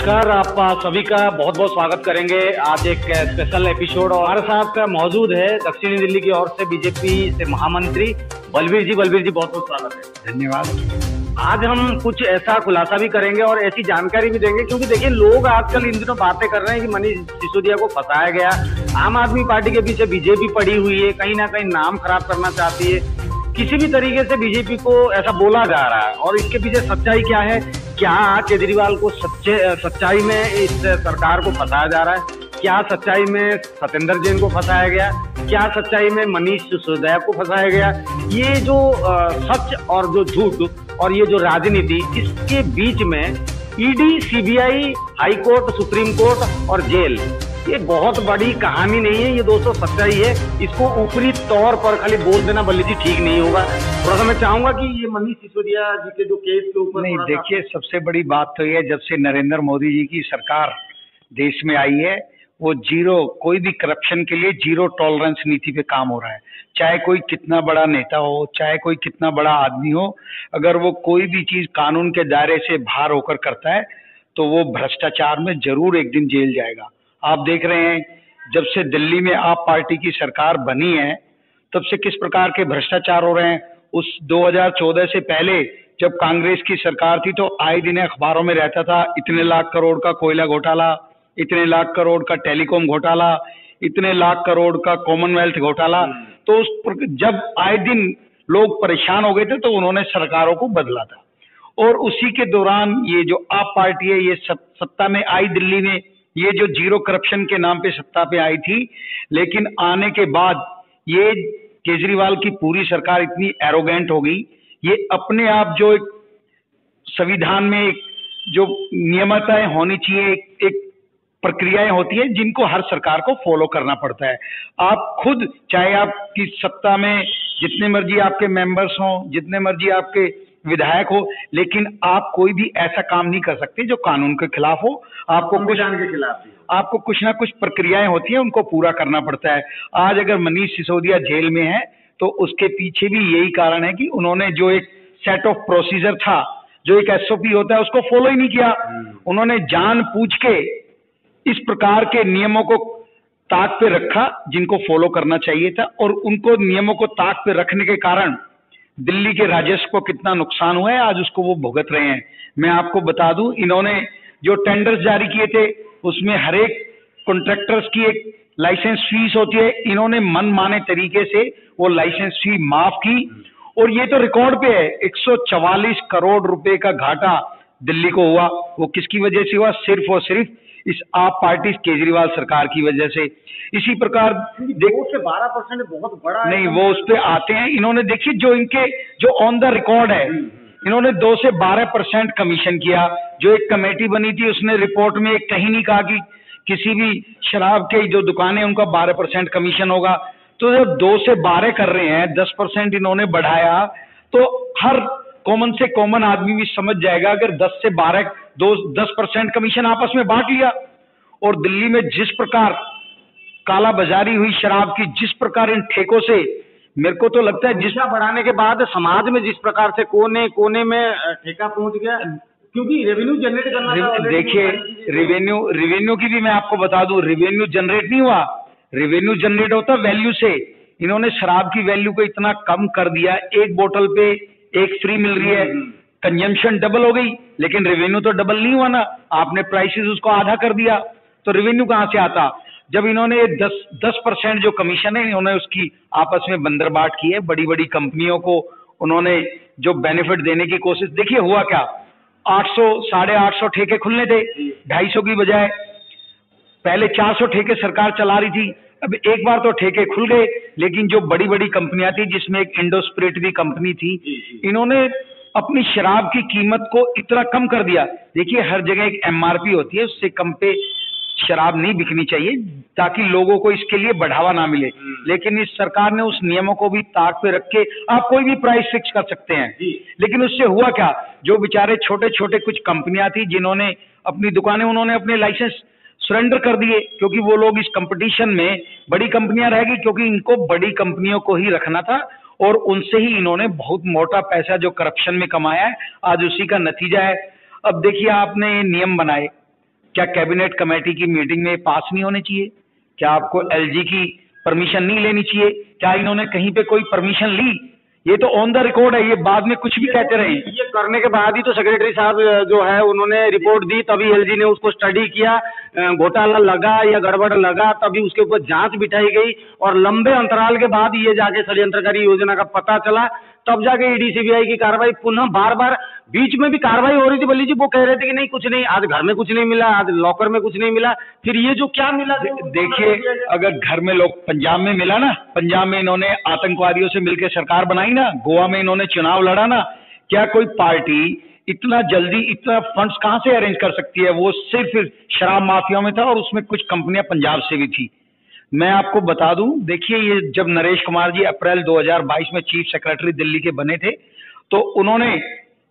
नमस्कार, आप सभी का बहुत बहुत स्वागत करेंगे। आज एक स्पेशल एपिसोड और हमारे साथ मौजूद है दक्षिणी दिल्ली की ओर से बीजेपी से महामंत्री बलबीर जी। बलबीर जी, बहुत बहुत स्वागत है। धन्यवाद। आज हम कुछ ऐसा खुलासा भी करेंगे और ऐसी जानकारी भी देंगे, क्योंकि देखिए लोग आजकल इन दिनों बातें कर रहे हैं कि मनीष सिसोदिया को फंसाया गया, आम आदमी पार्टी के पीछे बीजेपी पड़ी हुई है, कहीं ना कहीं नाम खराब करना चाहती है, किसी भी तरीके से बीजेपी को ऐसा बोला जा रहा है। और इसके पीछे सच्चाई क्या है? क्या केजरीवाल को सच्चाई में इस सरकार को फंसाया जा रहा है? क्या सच्चाई में सत्येंद्र जैन को फंसाया गया? क्या सच्चाई में मनीष सिसोदिया को फंसाया गया? ये जो सच और जो झूठ और ये जो राजनीति, इसके बीच में ED, CBI, high court, supreme court और जेल, ये बहुत बड़ी कहानी नहीं है। ये दोस्तों सच्चाई है। इसको ऊपरी तौर पर खाली बोल देना बल्ली जी ठीक नहीं होगा। थोड़ा सा मैं चाहूंगा कि ये मनीष सिसोदिया जी के जो केस के ऊपर नहीं, देखिए, सबसे बड़ी बात तो ये, जब से नरेंद्र मोदी जी की सरकार देश में आई है, वो कोई भी करप्शन के लिए जीरो टॉलरेंस नीति पे काम हो रहा है। चाहे कोई कितना बड़ा नेता हो, चाहे कोई कितना बड़ा आदमी हो, अगर वो कोई भी चीज कानून के दायरे से बाहर होकर करता है तो वो भ्रष्टाचार में जरूर एक दिन जेल जाएगा। आप देख रहे हैं, जब से दिल्ली में आप पार्टी की सरकार बनी है, तब से किस प्रकार के भ्रष्टाचार हो रहे हैं। उस 2014 से पहले जब कांग्रेस की सरकार थी तो आए दिन अखबारों में रहता था, इतने लाख करोड़ का कोयला घोटाला, इतने लाख करोड़ का टेलीकॉम घोटाला, इतने लाख करोड़ का कॉमनवेल्थ घोटाला। तो जब आए दिन लोग परेशान हो गए थे तो उन्होंने सरकारों को बदला था। और उसी के दौरान ये जो आप पार्टी है, ये सत्ता में आई दिल्ली में, ये जो जीरो करप्शन के नाम पे सत्ता पे आई थी, लेकिन आने के बाद ये केजरीवाल की पूरी सरकार इतनी एरोगेंट हो गई, ये अपने आप जो एक संविधान में एक जो नियमताएं होनी चाहिए, एक प्रक्रियाएं होती है जिनको हर सरकार को फॉलो करना पड़ता है। आप खुद, चाहे आपकी सत्ता में जितने मर्जी आपके मेंबर्स हों, जितने मर्जी आपके विधायक हो, लेकिन आप कोई भी ऐसा काम नहीं कर सकते जो कानून के खिलाफ हो। आपको संविधान के खिलाफ भी आपको कुछ ना कुछ प्रक्रियाएं होती हैं, उनको पूरा करना पड़ता है। आज अगर मनीष सिसोदिया जेल में है तो उसके पीछे भी यही कारण है कि उन्होंने जो एक सेट ऑफ प्रोसीजर था, जो एक एसओपी होता है, उसको फॉलो ही नहीं किया। उन्होंने जानबूझ के इस प्रकार के नियमों को ताक पे रखा जिनको फॉलो करना चाहिए था, और उनको नियमों को ताक पे रखने के कारण दिल्ली के राजस्व को कितना नुकसान हुआ है, आज उसको वो भुगत रहे हैं। मैं आपको बता दूं, इन्होंने जो टेंडर्स जारी किए थे उसमें हर एक कॉन्ट्रैक्टर्स की एक लाइसेंस फीस होती है, इन्होंने मनमाने तरीके से वो लाइसेंस फी माफ की, और ये तो रिकॉर्ड पे है, 144 करोड़ रुपए का घाटा दिल्ली को हुआ। वो किसकी वजह से हुआ? सिर्फ और सिर्फ इस आप पार्टी केजरीवाल सरकार की वजह से। इसी प्रकार 2 से 12% बहुत बड़ा नहीं, वो उस पे आते हैं। इन्होंने देखिए जो ऑन द रिकॉर्ड है, इन्होंने 2 से 12% कमीशन किया। जो एक कमेटी बनी थी उसने रिपोर्ट में कहीं नहीं कहा कि किसी भी शराब के जो दुकानें उनका 12% कमीशन होगा। तो जब 2 से 12 कर रहे हैं, 10% इन्होंने बढ़ाया, तो हर कॉमन से कॉमन आदमी भी समझ जाएगा, अगर 10 से 12 10% कमीशन आपस में बांट लिया, और दिल्ली में जिस प्रकार काला बाजारी हुई शराब की, जिस प्रकार इन ठेकों से, मेरे को तो लगता है जिसका बढ़ाने के बाद समाज में जिस प्रकार से कोने कोने में ठेका पहुंच गया, क्योंकि रेवेन्यू जनरेट करना। देखिए, रेवेन्यू की भी मैं आपको बता दूं, रेवेन्यू जनरेट नहीं हुआ, रेवेन्यू जनरेट होता वैल्यू से। इन्होंने शराब की वैल्यू को इतना कम कर दिया, एक बोतल पे एक फ्री मिल रही है, कंजम्पशन डबल हो गई, लेकिन रेवेन्यू तो डबल नहीं हुआ ना। आपने प्राइसेस उसको आधा कर दिया, तो रेवेन्यू कहां से आता? जब इन्होंने 10% जो कमीशन है, इन्होंने उसकी आपस में बंदरबाट की है। बड़ी बड़ी कंपनियों को उन्होंने जो बेनिफिट देने की कोशिश, देखिए हुआ क्या, 800 850 ठेके खुलने थे 250 की बजाय। पहले 400 ठेके सरकार चला रही थी, अब एक बार तो ठेके खुल गए, लेकिन जो बड़ी बड़ी कंपनियां थी, जिसमें एक इंडोस्पिरिट भी कंपनी थी, इन्होंने अपनी शराब की कीमत को इतना कम कर दिया। देखिए, हर जगह एक एमआरपी होती है, उससे कम पे शराब नहीं बिकनी चाहिए ताकि लोगों को इसके लिए बढ़ावा ना मिले। लेकिन इस सरकार ने उस नियमों को भी ताक पे रख के, आप कोई भी प्राइस फिक्स कर सकते हैं, लेकिन उससे हुआ क्या, जो बेचारे छोटे छोटे कुछ कंपनियां थी जिन्होंने अपनी दुकानें, उन्होंने अपने लाइसेंस सरेंडर कर दिए, क्योंकि वो लोग इस कंपटीशन में, बड़ी कंपनियां रहेगी, क्योंकि इनको बड़ी कंपनियों को ही रखना था, और उनसे ही इन्होंने बहुत मोटा पैसा जो करप्शन में कमाया है, आज उसी का नतीजा है। अब देखिए, आपने ये नियम बनाए, क्या कैबिनेट कमेटी की मीटिंग में पास नहीं होने चाहिए? क्या आपको एलजी की परमिशन नहीं लेनी चाहिए? क्या इन्होंने कहीं पे कोई परमिशन ली? ये तो ऑन द रिकॉर्ड है, ये बाद में कुछ भी कहते रहे। ये करने के बाद ही तो सेक्रेटरी साहब जो है उन्होंने रिपोर्ट दी, तभी एलजी ने उसको स्टडी किया, घोटाला लगा या गड़बड़ लगा, तभी उसके ऊपर जांच बिठाई गई और लंबे अंतराल के बाद ये जाके षड्यंत्रकारी योजना का पता चला, तब जाके ईडी सीबीआई की कार्रवाई पुनः बार बार बीच में भी कार्रवाई हो रही थी। बल्ली जी वो कह रहे थे कि नहीं कुछ नहीं, आज घर में कुछ नहीं मिला, आज लॉकर में कुछ नहीं मिला, फिर ये जो क्या मिला देखिए, अगर घर में लोग पंजाब में मिला ना, पंजाब में इन्होंने आतंकवादियों से मिलकर सरकार बनाई ना, गोवा में इन्होंने चुनाव लड़ा ना, क्या कोई पार्टी इतना जल्दी इतना फंड्स कहां से अरेंज कर सकती है? वो सिर्फ शराब माफिया में था और उसमें कुछ कंपनियां पंजाब से भी थी। मैं आपको बता दूं, देखिए ये जब नरेश कुमार जी अप्रैल 2022 में चीफ सेक्रेटरी दिल्ली के बने थे, तो उन्होंने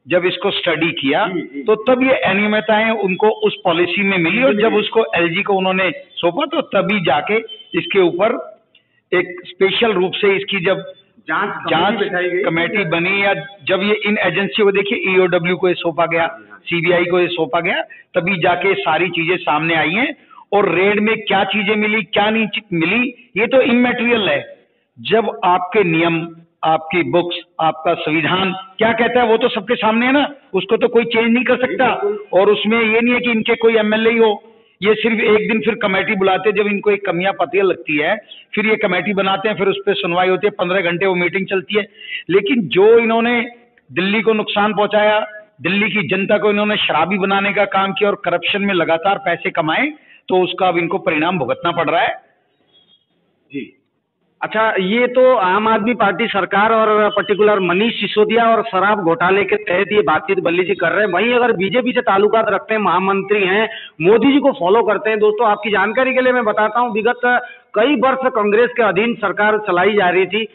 जब इसको स्टडी किया तो तब ये अनियमितताएं उनको उस पॉलिसी में मिली और जब उसको एलजी को उन्होंने सौंपा तो तभी जाके इसके ऊपर एक स्पेशल रूप से इसकी जब जांच कमेटी बनी, या जब ये इन एजेंसी को देखिए ईओडब्ल्यू को ये सौंपा गया, सीबीआई को ये सौंपा गया, तभी जाके सारी चीजें सामने आई हैं। और रेड में क्या चीजें मिली क्या नहीं मिली ये तो इमैटेरियल है। जब आपके नियम, आपकी बुक्स, आपका संविधान क्या कहता है वो तो सबके सामने है ना, उसको तो कोई चेंज नहीं कर सकता। और उसमें ये नहीं है कि इनके कोई एमएलए ही हो, ये सिर्फ एक दिन फिर कमेटी बुलाते हैं जब इनको एक कमियां पता लगती है, फिर ये कमेटी बनाते हैं, फिर उस पर सुनवाई होती है, 15 घंटे वो मीटिंग चलती है। लेकिन जो इन्होंने दिल्ली को नुकसान पहुंचाया, दिल्ली की जनता को इन्होंने शराबी बनाने का काम किया और करप्शन में लगातार पैसे कमाए, तो उसका अब इनको परिणाम भुगतना पड़ रहा है। जी अच्छा, ये तो आम आदमी पार्टी सरकार और पर्टिकुलर मनीष सिसोदिया और शराब घोटाले के तहत ये बातचीत बल्ली जी कर रहे हैं। वहीं अगर बीजेपी से ताल्लुकात रखते हैं, महामंत्री हैं, मोदी जी को फॉलो करते हैं। दोस्तों आपकी जानकारी के लिए मैं बताता हूं, विगत कई वर्ष कांग्रेस के अधीन सरकार चलाई जा रही थी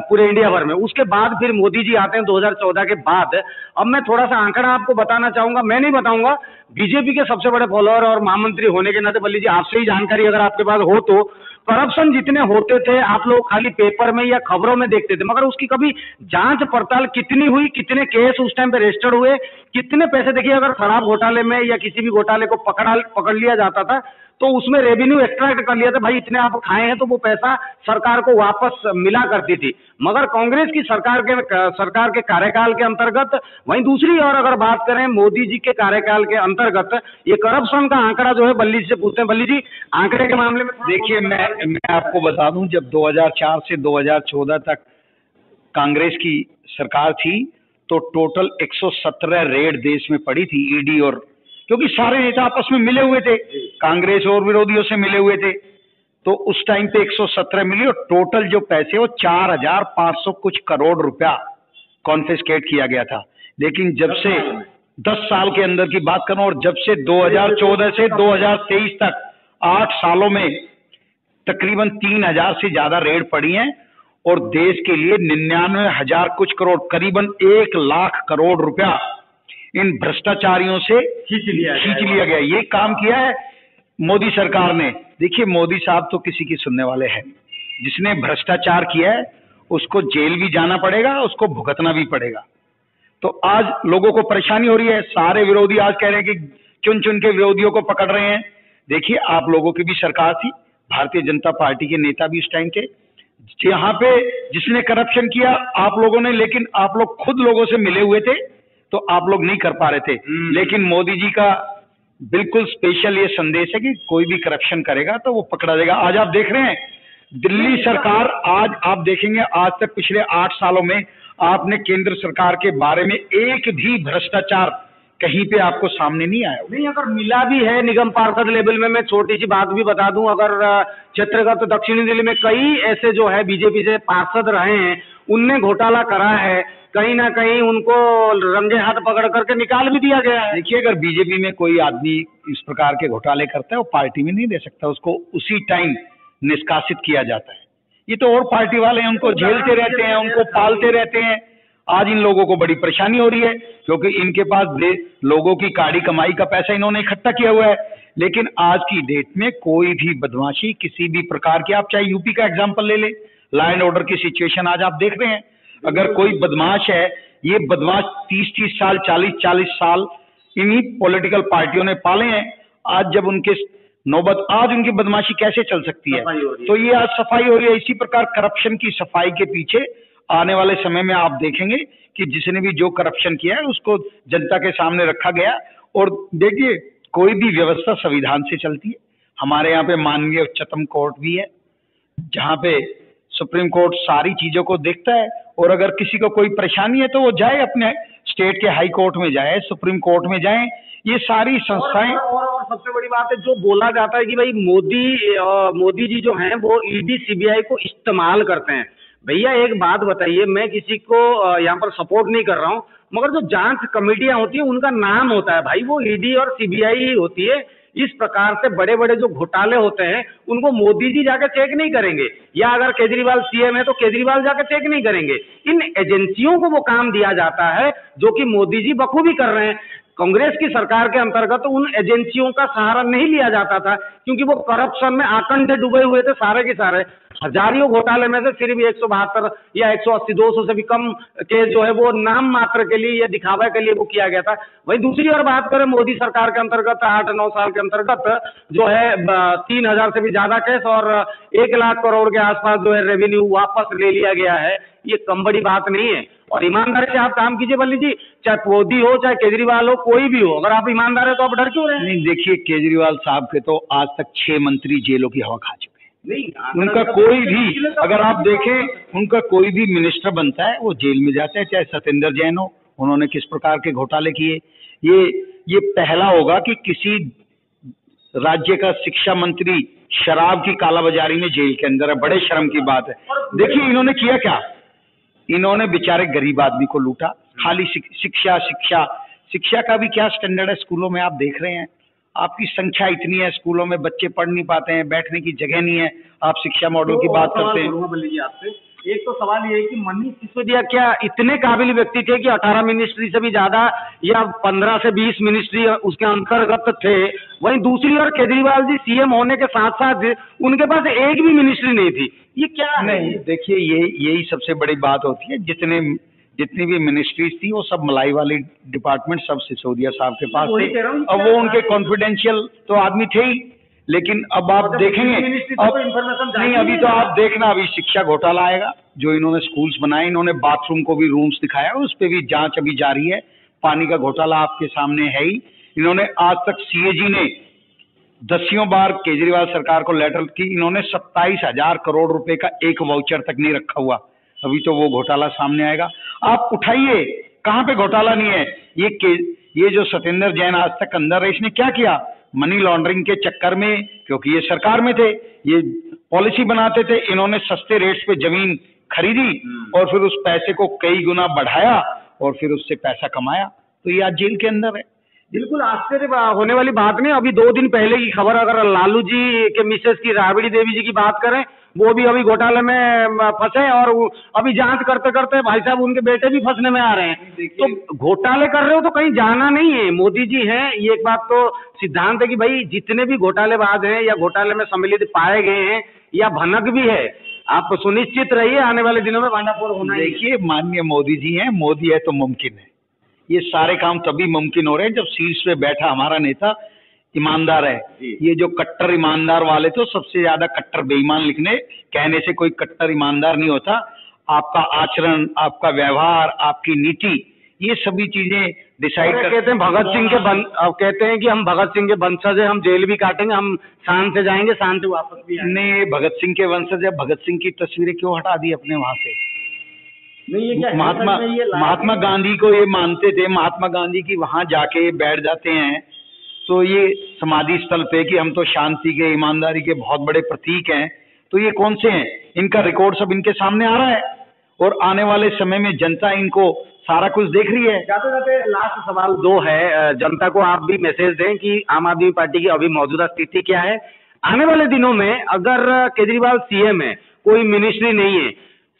पूरे इंडिया भर में। उसके बाद फिर मोदी जी आते हैं 2014 के बाद। अब मैं थोड़ा सा आंकड़ा आपको बताना चाहूंगा, मैं नहीं बताऊंगा, बीजेपी के सबसे बड़े फॉलोअर और महामंत्री होने के नाते बल्ली जी आपसे ही जानकारी अगर आपके पास हो तो, करप्शन जितने होते थे आप लोग खाली पेपर में या खबरों में देखते थे, मगर उसकी कभी जांच पड़ताल कितनी हुई, कितने केस उस टाइम पे रजिस्टर्ड हुए, कितने पैसे। देखिए अगर शराब घोटाले में या किसी भी घोटाले को पकड़ लिया जाता था तो उसमें रेवेन्यू एक्सट्रैक्ट कर लिया था, भाई इतने आप खाए हैं, तो वो पैसा सरकार को वापस मिला करती थी। मगर कांग्रेस की सरकार के कार्यकाल के अंतर्गत, वहीं दूसरी ओर अगर बात करें मोदी जी के कार्यकाल के अंतर्गत, ये करप्शन का आंकड़ा जो है बल्ली जी से पूछते हैं। बल्ली जी आंकड़े के मामले में देखिए, मैं आपको बता दूं, जब 2004 से 2014 तक कांग्रेस की सरकार थी तो टोटल 117 रेड देश में पड़ी थी ईडी, और क्योंकि सारे नेता आपस में मिले हुए थे, कांग्रेस और विरोधियों से मिले हुए थे, तो उस टाइम पे 117 मिली और टोटल जो पैसे वो 4500 कुछ करोड़ रुपया कॉन्फिस्केट किया गया था। लेकिन जब से 10 साल के अंदर की बात करूं, और जब से 2014 से 2023 तक 8 सालों में तकरीबन 3000 से ज्यादा रेड पड़ी हैं और देश के लिए 99,000 कुछ करोड़, करीबन 1 लाख करोड़ रुपया इन भ्रष्टाचारियों से खींच लिया गया। ये काम किया है मोदी सरकार ने। देखिए मोदी साहब तो किसी की सुनने वाले हैं, जिसने भ्रष्टाचार किया है उसको जेल भी जाना पड़ेगा, उसको भुगतना भी पड़ेगा। तो आज लोगों को परेशानी हो रही है, सारे विरोधी आज कह रहे हैं कि चुन चुन के विरोधियों को पकड़ रहे हैं। देखिए आप लोगों की भी सरकार थी, भारतीय जनता पार्टी के नेता भी उस टाइम थे, यहाँ पे जिसने करप्शन किया आप लोगों ने, लेकिन आप लोग खुद लोगों से मिले हुए थे तो आप लोग नहीं कर पा रहे थे। लेकिन मोदी जी का बिल्कुल स्पेशल ये संदेश है कि कोई भी करप्शन करेगा तो वो पकड़ा जाएगा। आज आप देख रहे हैं दिल्ली सरकार, आज आप देखेंगे आज तक पिछले 8 सालों में आपने केंद्र सरकार के बारे में एक भी भ्रष्टाचार कहीं पे आपको सामने नहीं आया। नहीं, अगर मिला भी है निगम पार्षद लेवल में, मैं छोटी सी बात भी बता दूं, अगर क्षेत्रगत दक्षिणी दिल्ली में कई ऐसे जो है बीजेपी से पार्षद रहे हैं, उनने घोटाला करा है, कहीं ना कहीं उनको रंगे हाथ पकड़ करके निकाल भी दिया गया है। देखिए अगर बीजेपी में कोई आदमी इस प्रकार के घोटाले करता है वो पार्टी में नहीं दे सकता, उसको उसी टाइम निष्कासित किया जाता है। ये तो और पार्टी वाले हैं, उनको झेलते रहते हैं, उनको पालते रहते हैं। आज इन लोगों को बड़ी परेशानी हो रही है क्योंकि इनके पास लोगों की काड़ी कमाई का पैसा इन्होंने इकट्ठा किया हुआ है। लेकिन आज की डेट में कोई भी बदमाशी किसी भी प्रकार की, आप चाहे यूपी का एग्जाम्पल ले ले, लॉ एंड ऑर्डर की सिचुएशन आज आप देख रहे हैं। अगर कोई बदमाश है, ये बदमाश 30-30 साल 40-40 साल इन्हीं पॉलिटिकल पार्टियों ने पाले हैं। आज जब उनके नौबत, आज उनकी बदमाशी कैसे चल सकती है? तो ये आज सफाई हो रही है। इसी प्रकार करप्शन की सफाई के पीछे आने वाले समय में आप देखेंगे कि जिसने भी जो करप्शन किया है उसको जनता के सामने रखा गया। और देखिए, कोई भी व्यवस्था संविधान से चलती है। हमारे यहाँ पे माननीय उच्चतम कोर्ट भी है, जहाँ पे सुप्रीम कोर्ट सारी चीजों को देखता है, और अगर किसी को कोई परेशानी है तो वो जाए अपने स्टेट के हाई कोर्ट में जाए, सुप्रीम कोर्ट में जाए। ये सारी संस्थाएं और सबसे बड़ी बात है, जो बोला जाता है कि भाई मोदी जी जो हैं वो ईडी सीबीआई को इस्तेमाल करते हैं। भैया एक बात बताइए, मैं किसी को यहाँ पर सपोर्ट नहीं कर रहा हूँ, मगर जो जांच कमेटियां होती है उनका नाम होता है भाई, वो ईडी और सीबीआई ही होती है। इस प्रकार से बड़े बड़े जो घोटाले होते हैं उनको मोदी जी जाकर चेक नहीं करेंगे, या अगर केजरीवाल सीएम है तो केजरीवाल जाकर चेक नहीं करेंगे। इन एजेंसियों को वो काम दिया जाता है जो कि मोदी जी बखूबी कर रहे हैं। कांग्रेस की सरकार के अंतर्गत उन एजेंसियों का सहारा नहीं लिया जाता था, क्योंकि वो करप्शन में आकंठ डूबे हुए थे सारे के सारे। हजारियों घोटाले में से सिर्फ 172 या 180, 200 से भी कम केस जो है वो नाम मात्र के लिए या दिखावे के लिए वो किया गया था। वहीं दूसरी ओर बात करें, मोदी सरकार के अंतर्गत 8-9 साल के अंतर्गत जो है 3000 से भी ज्यादा केस और 1 लाख करोड़ के आसपास जो है रेवेन्यू वापस ले लिया गया है। ये कम बड़ी बात नहीं है। और ईमानदारी से आप काम कीजिए बल्ली जी, चाहे मोदी हो चाहे केजरीवाल हो, कोई भी हो, अगर आप ईमानदार है तो आप डर क्यों रहे हैं? नहीं, देखिए, केजरीवाल साहब के तो आज तक 6 मंत्री जेलों की हवा खा चुके हैं। नहीं, उनका कोई भी, अगर आप देखें, उनका कोई भी मिनिस्टर बनता है वो जेल में जाता है, चाहे सत्येंद्र जैन हो, उन्होंने किस प्रकार के घोटाले किए। ये पहला होगा कि किसी राज्य का शिक्षा मंत्री शराब की कालाबाजारी में जेल के अंदर है। बड़े शर्म की बात है। देखिए इन्होंने किया क्या, इन्होंने बेचारे गरीब आदमी को लूटा। खाली शिक्षा का भी क्या स्टैंडर्ड है स्कूलों में, आप देख रहे हैं। आपकी संख्या इतनी है, स्कूलों में बच्चे पढ़ नहीं पाते हैं, बैठने की जगह नहीं है, आप शिक्षा मॉडल की बात करते हैं। आपसे एक तो सवाल ये है कि मनीष सिसोदिया क्या इतने काबिल व्यक्ति थे कि 18 मिनिस्ट्री से भी ज्यादा या 15 से 20 मिनिस्ट्री उसके अंतर्गत थे? वहीं दूसरी ओर केजरीवाल जी सीएम होने के साथ साथ उनके पास एक भी मिनिस्ट्री नहीं थी। ये क्या नहीं, देखिए यही सबसे बड़ी बात होती है। जितनी भी मिनिस्ट्रीज थी वो सब मलाई वाली डिपार्टमेंट सब सिसोदिया साहब के पास थे। अब वो उनके कॉन्फिडेंशियल तो आदमी थे ही, लेकिन अब आप देखेंगे, अब नहीं, अभी तो आप देखना, अभी शिक्षा घोटाला आएगा। जो इन्होंने स्कूल्स बनाए, इन्होंने बाथरूम को भी रूम्स दिखाया, उस पर भी जांच अभी जारी है। पानी का घोटाला आपके सामने है ही। इन्होंने आज तक सीएजी ने 10 बार केजरीवाल सरकार को लेटर की, इन्होंने 27,000 करोड़ रुपए का एक वाउचर तक नहीं रखा हुआ। अभी तो वो घोटाला सामने आएगा। आप उठाइए, कहाँ पे घोटाला नहीं है। ये जो सत्येंद्र जैन आज तक अंदर है, इसने क्या किया? मनी लॉन्ड्रिंग के चक्कर में, क्योंकि ये सरकार में थे, ये पॉलिसी बनाते थे, इन्होंने सस्ते रेट्स पे जमीन खरीदी और फिर उस पैसे को कई गुना बढ़ाया और फिर उससे पैसा कमाया, तो ये आज जेल के अंदर है। बिल्कुल आश्चर्य होने वाली बात नहीं। अभी 2 दिन पहले की खबर, अगर लालू जी के मिसेस की राबड़ी देवी जी की बात करें, वो भी अभी घोटाले में फंसे और अभी जांच करते करते भाई साहब उनके बेटे भी फंसने में आ रहे हैं। तो घोटाले कर रहे हो तो कहीं जाना नहीं है। मोदी जी हैं, ये एक बात तो सिद्धांत है कि भाई जितने भी घोटालेबाज हैं या घोटाले में सम्मिलित पाए गए हैं या भनक भी है, आप सुनिश्चित रहिए आने वाले दिनों में भांडाफोड़ होना। देखिए, माननीय मोदी जी हैं, मोदी है तो मुमकिन है। ये सारे काम तभी मुमकिन हो रहे हैं जब शीर्ष पे बैठा हमारा नेता ईमानदार है। ये जो कट्टर ईमानदार वाले तो सबसे ज्यादा कट्टर बेईमान लिखने कहने से कोई कट्टर ईमानदार नहीं होता। आपका आचरण, आपका व्यवहार, आपकी नीति, ये सभी चीजें डिसाइड कहते हैं भगत सिंह के कहते हैं कि हम भगत सिंह के वंशज हैं, हम जेल भी काटेंगे, हम शान से जाएंगे, शान से वापस भी आएंगे। नहीं, भगत सिंह के वंशज है। भगत सिंह की तस्वीरें क्यों हटा दी अपने वहां से? नहीं, ये क्या महात्मा गांधी को ये मानते थे, महात्मा गांधी की वहां जाके बैठ जाते हैं तो ये समाधि स्थल पे कि हम तो शांति के, ईमानदारी के बहुत बड़े प्रतीक हैं। तो ये कौन से हैं? इनका रिकॉर्ड सब इनके सामने आ रहा है और आने वाले समय में जनता इनको सारा कुछ देख रही है। जाते जाते लास्ट सवाल 2 है, जनता को आप भी मैसेज दें कि आम आदमी पार्टी की अभी मौजूदा स्थिति क्या है। आने वाले दिनों में अगर केजरीवाल सीएम है, कोई मिनिस्ट्री नहीं है,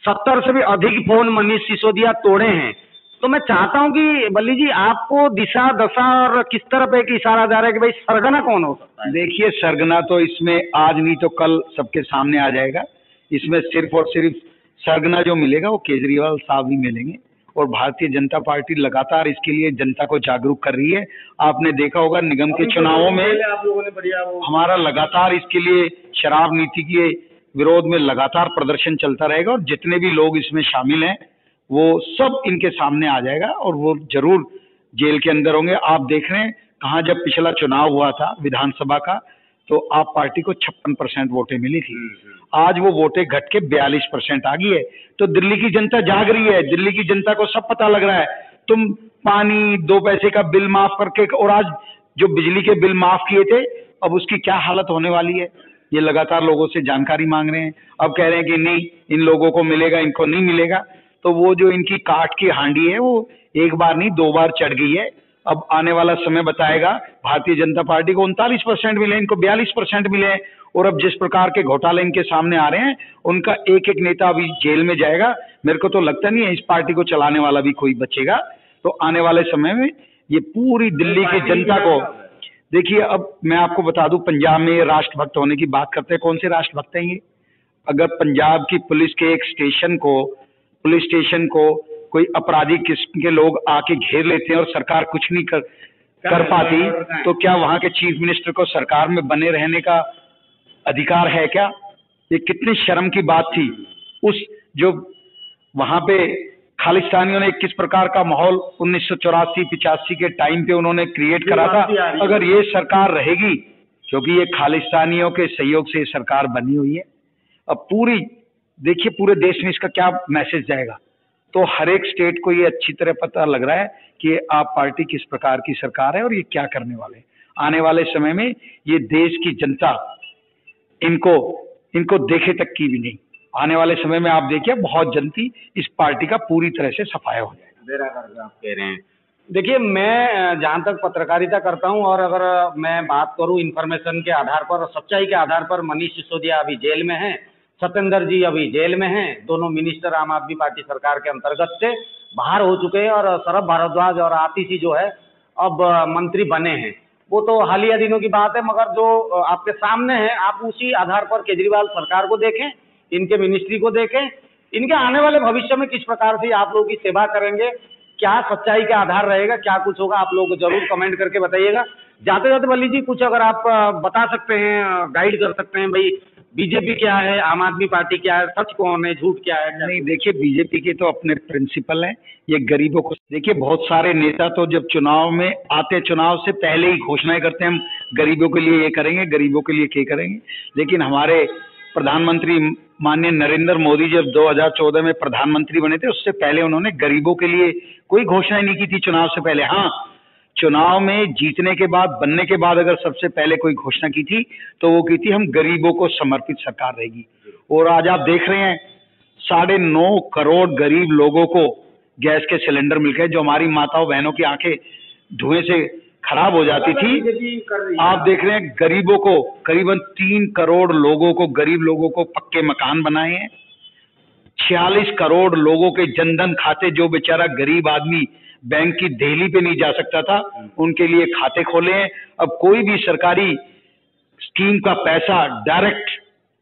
70 से भी अधिक फोन मनीष सिसोदिया तोड़े हैं, तो मैं चाहता हूं कि बल्ली जी आपको दिशा दशा और किस तरफ एक इशारा जा रहा है कि भाई सरगना कौन हो सकता है? देखिए, सरगना तो इसमें आज नहीं तो कल सबके सामने आ जाएगा। इसमें सिर्फ और सिर्फ सरगना जो मिलेगा वो केजरीवाल साहब ही मिलेंगे और भारतीय जनता पार्टी लगातार इसके लिए जनता को जागरूक कर रही है। आपने देखा होगा निगम के चुनावों में आप लोगों ने बढ़िया हमारा लगातार इसके लिए शराब नीति के विरोध में लगातार प्रदर्शन चलता रहेगा और जितने भी लोग इसमें शामिल हैं वो सब इनके सामने आ जाएगा और वो जरूर जेल के अंदर होंगे। आप देख रहे हैं कहाँ जब पिछला चुनाव हुआ था विधानसभा का तो आप पार्टी को 56% वोटें मिली थी, आज वो वोटें घट के 42% आ गई है। तो दिल्ली की जनता जाग रही है, दिल्ली की जनता को सब पता लग रहा है। तुम पानी 2 पैसे का बिल माफ करके और आज जो बिजली के बिल माफ किए थे अब उसकी क्या हालत होने वाली है, ये लगातार लोगों से जानकारी मांग रहे हैं। अब कह रहे हैं कि नहीं इन लोगों को मिलेगा, इनको नहीं मिलेगा। तो वो जो इनकी काट की हांडी है वो एक बार नहीं 2 बार चढ़ गई है। अब आने वाला समय बताएगा। भारतीय जनता पार्टी को 39% मिले, इनको 42% मिले और अब जिस प्रकार के घोटाले इनके सामने आ रहे हैं उनका एक एक नेता अभी जेल में जाएगा। मेरे को तो लगता नहीं है इस पार्टी को चलाने वाला भी कोई बचेगा। तो आने वाले समय में ये पूरी दिल्ली की जनता को देखिए। अब मैं आपको बता दूं पंजाब में राष्ट्रभक्त होने की बात करते हैं, कौन से राष्ट्रभक्त हैं ये? अगर पंजाब की पुलिस के एक पुलिस स्टेशन को कोई अपराधी किस्म के लोग आके घेर लेते हैं और सरकार कुछ नहीं कर पाती तो क्या वहां के चीफ मिनिस्टर को सरकार में बने रहने का अधिकार है क्या? ये कितनी शर्म की बात थी। उस जो वहां पे खालिस्तानियों ने किस प्रकार का माहौल 1984-85 के टाइम पे उन्होंने क्रिएट करा था, अगर ये सरकार रहेगी क्योंकि ये खालिस्तानियों के सहयोग से ये सरकार बनी हुई है। अब पूरी देखिए पूरे देश में इसका क्या मैसेज जाएगा। तो हर एक स्टेट को ये अच्छी तरह पता लग रहा है कि आप पार्टी किस प्रकार की सरकार है और ये क्या करने वाले हैं। आने वाले समय में ये देश की जनता इनको देखे तक की भी नहीं। आने वाले समय में आप देखिए बहुत जल्दी इस पार्टी का पूरी तरह से सफाया हो जाएगा। आप कह रहे हैं। देखिए मैं जहाँ तक पत्रकारिता करता हूँ और अगर मैं बात करूँ इन्फॉर्मेशन के आधार पर और सच्चाई के आधार पर मनीष सिसोदिया अभी जेल में हैं, सत्येंद्र जी अभी जेल में हैं। दोनों मिनिस्टर आम आदमी पार्टी सरकार के अंतर्गत से बाहर हो चुके हैं और सौरभ भारद्वाज और आतिशी जो है अब मंत्री बने हैं। वो तो हालिया दिनों की बात है, मगर जो आपके सामने है आप उसी आधार पर केजरीवाल सरकार को देखें, इनके मिनिस्ट्री को देखें, इनके आने वाले भविष्य में किस प्रकार से आप लोगों की सेवा करेंगे, क्या सच्चाई का आधार रहेगा, क्या कुछ होगा, आप लोग जरूर कमेंट करके बताइएगा। जाते जाते बल्ली जी कुछ अगर आप बता सकते हैं, गाइड कर सकते हैं, भाई बीजेपी क्या है, आम आदमी पार्टी क्या है, सच कौन है, झूठ क्या है? नहीं देखिए बीजेपी के तो अपने प्रिंसिपल हैं, ये गरीबों को देखिए। बहुत सारे नेता तो जब चुनाव में आते चुनाव से पहले ही घोषणाएं करते हैं हम गरीबों के लिए ये करेंगे, गरीबों के लिए ये करेंगे। लेकिन हमारे प्रधानमंत्री माननीय नरेंद्र मोदी जब 2014 में प्रधानमंत्री बने थे उससे पहले उन्होंने गरीबों के लिए कोई घोषणा नहीं की थी चुनाव से पहले। हाँ, चुनाव में जीतने के बाद बनने के बाद अगर सबसे पहले कोई घोषणा की थी तो वो की थी हम गरीबों को समर्पित सरकार रहेगी। और आज आप देख रहे हैं 9.5 करोड़ गरीब लोगों को गैस के सिलेंडर मिल गए। जो हमारी माताओं बहनों की आंखें धुएं से खराब हो जाती थी, आप देख रहे हैं गरीबों को करीबन 3 करोड़ लोगों को, गरीब लोगों को पक्के मकान बनाए हैं। 46 करोड़ लोगों के जनधन खाते, जो बेचारा गरीब आदमी बैंक की देहली पे नहीं जा सकता था, उनके लिए खाते खोले हैं। अब कोई भी सरकारी स्कीम का पैसा डायरेक्ट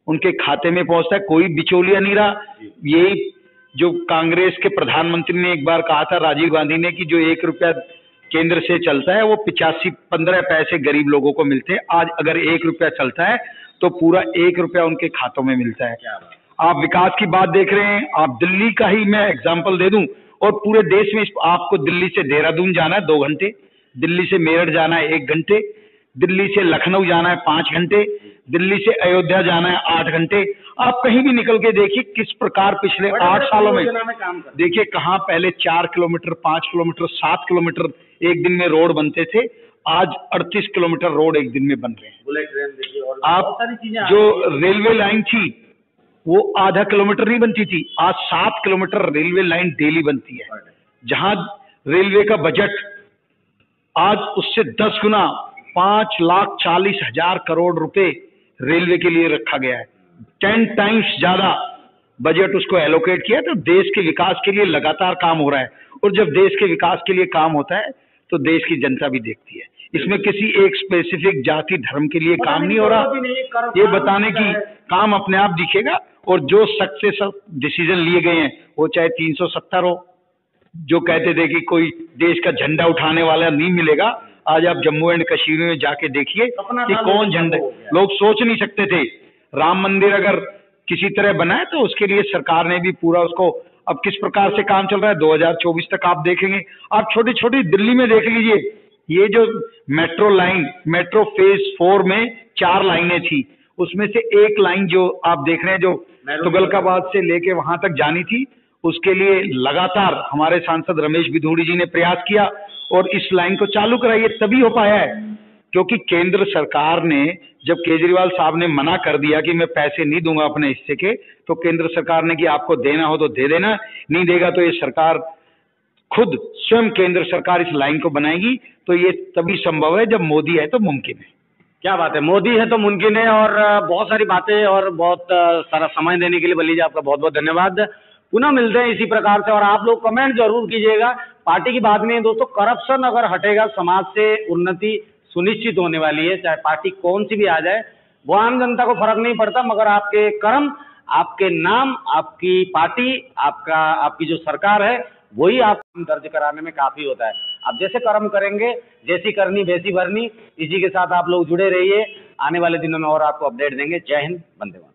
उनके खाते में पहुंचता है, कोई बिचौलिया नहीं रहा। यही जो कांग्रेस के प्रधानमंत्री ने एक बार कहा था, राजीव गांधी ने, कि जो 1 रुपया केंद्र से चलता है वो 15 पैसे गरीब लोगों को मिलते हैं। आज अगर 1 रुपया चलता है तो पूरा 1 रुपया उनके खातों में मिलता है। आप विकास की बात देख रहे हैं, आप दिल्ली का ही मैं एग्जाम्पल दे दूं, और पूरे देश में आपको दिल्ली से देहरादून जाना है 2 घंटे, दिल्ली से मेरठ जाना है 1 घंटे, दिल्ली से लखनऊ जाना है 5 घंटे, दिल्ली से अयोध्या जाना है 8 घंटे। आप कहीं भी निकल के देखिए किस प्रकार पिछले 8 सालों में देखिए कहाँ पहले 4 किलोमीटर, 5 किलोमीटर, 7 किलोमीटर एक दिन में रोड बनते थे, आज 38 किलोमीटर रोड एक दिन में बन रहे हैं। बुलेट ट्रेन देखिए, और आप जो रेलवे लाइन थी वो आधा किलोमीटर नहीं बनती थी, आज 7 किलोमीटर रेलवे लाइन डेली बनती है। जहां रेलवे का बजट आज उससे 10 गुना 5,40,000 करोड़ रुपए रेलवे के लिए रखा गया है, 10 टाइम्स ज्यादा बजट उसको एलोकेट किया। तो देश के विकास के लिए लगातार काम हो रहा है, और जब देश के विकास के लिए काम होता है तो देश की जनता भी देखती है। इसमें किसी एक स्पेसिफिक जाति धर्म के लिए काम नहीं हो रहा, ये बताने की काम अपने आप दिखेगा। और जो सक्सेस डिसीजन लिए गए हैं, वो चाहे 370 हो, जो कहते थे कि कोई देश का झंडा उठाने वाला नहीं मिलेगा, आज आप जम्मू एंड कश्मीर में जाके देखिए कि कौन झंडा, लोग सोच नहीं सकते थे राम मंदिर अगर किसी तरह बना है, तो उसके लिए सरकार ने भी पूरा उसको, अब किस प्रकार से काम चल रहा है 2024 तक आप देखेंगे। आप छोटी छोटी दिल्ली में देख लीजिए, ये जो मेट्रो लाइन, मेट्रो फेज 4 में 4 लाइनें थी, उसमें से एक लाइन जो आप देख रहे हैं जो तुगलकाबाद से लेके वहां तक जानी थी, उसके लिए लगातार हमारे सांसद रमेश बिधूड़ी जी ने प्रयास किया और इस लाइन को चालू कराइए, तभी हो पाया है। क्योंकि केंद्र सरकार ने, जब केजरीवाल साहब ने मना कर दिया कि मैं पैसे नहीं दूंगा अपने हिस्से के, तो केंद्र सरकार ने कि आपको देना हो तो दे देना, नहीं देगा तो ये सरकार खुद स्वयं केंद्र सरकार इस लाइन को बनाएगी। तो ये तभी संभव है जब मोदी है तो मुमकिन है। क्या बात है, मोदी है तो मुमकिन है। और बहुत सारी बातें और बहुत सारा समय देने के लिए बल्ली जी आपका बहुत बहुत धन्यवाद। पुनः मिलते हैं इसी प्रकार से, और आप लोग कमेंट जरूर कीजिएगा। पार्टी की बात नहीं है दोस्तों, करप्शन अगर हटेगा समाज से उन्नति सुनिश्चित होने वाली है, चाहे पार्टी कौन सी भी आ जाए, वो आम जनता को फर्क नहीं पड़ता, मगर आपके कर्म, आपके नाम, आपकी पार्टी, आपकी जो सरकार है, वही आप दर्ज कराने में काफी होता है। आप जैसे कर्म करेंगे, जैसी करनी वैसी भरनी। इसी के साथ आप लोग जुड़े रहिए, आने वाले दिनों में और आपको अपडेट देंगे। जय हिंद, वंदे मातरम।